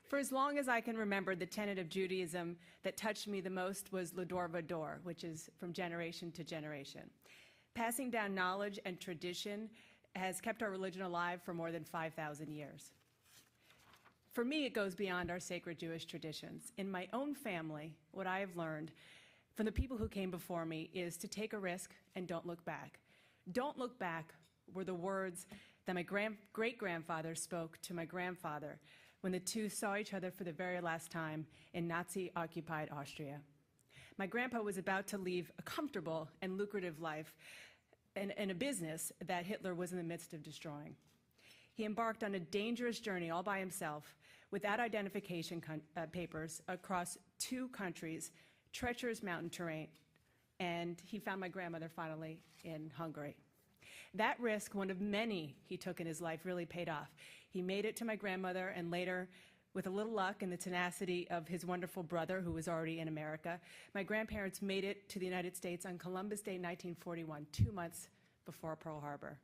For as long as I can remember, the tenet of Judaism that touched me the most was l'dor v'dor, which is from generation to generation. Passing down knowledge and tradition has kept our religion alive for more than 5,000 years. For me, it goes beyond our sacred Jewish traditions. In my own family, what I have learned from the people who came before me is to take a risk and don't look back. Don't look back were the words that my great-grandfather spoke to my grandfather when the two saw each other for the very last time in Nazi-occupied Austria. My grandpa was about to leave a comfortable and lucrative life and a business that Hitler was in the midst of destroying. He embarked on a dangerous journey all by himself without identification papers across 2 countries, treacherous mountain terrain, and he found my grandmother finally in Hungary. That risk, one of many he took in his life, really paid off. He made it to my grandmother, and later, with a little luck and the tenacity of his wonderful brother, who was already in America, my grandparents made it to the United States on Columbus Day 1941, 2 months before Pearl Harbor.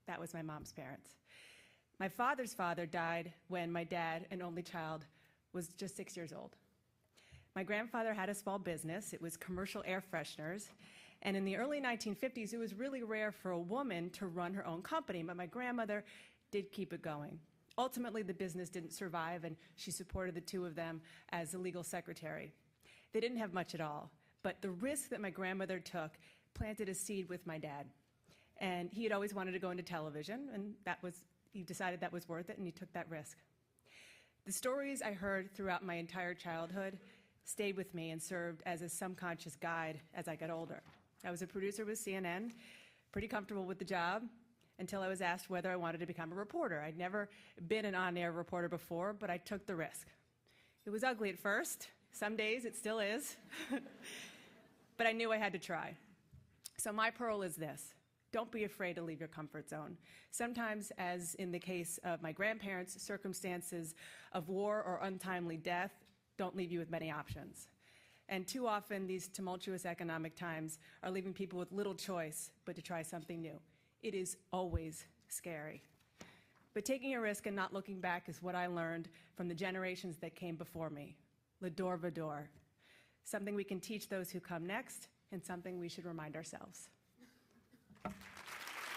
That was my mom's parents. My father's father died when my dad, an only child, was just 6 years old. My grandfather had a small business. It was commercial air fresheners. And in the early 1950s, it was really rare for a woman to run her own company, but my grandmother did keep it going. Ultimately, the business didn't survive, and she supported the 2 of them as a legal secretary. They didn't have much at all, but the risk that my grandmother took planted a seed with my dad. And he had always wanted to go into television, and he decided that was worth it, and he took that risk. The stories I heard throughout my entire childhood stayed with me and served as a subconscious guide as I got older. I was a producer with CNN, pretty comfortable with the job, until I was asked whether I wanted to become a reporter. I'd never been an on-air reporter before, but I took the risk. It was ugly at first. Some days it still is. But I knew I had to try. So my pearl is this: don't be afraid to leave your comfort zone. Sometimes, as in the case of my grandparents, circumstances of war or untimely death don't leave you with many options. And too often, these tumultuous economic times are leaving people with little choice but to try something new. It is always scary. But taking a risk and not looking back is what I learned from the generations that came before me. L'dor v'dor. Something we can teach those who come next, and something we should remind ourselves.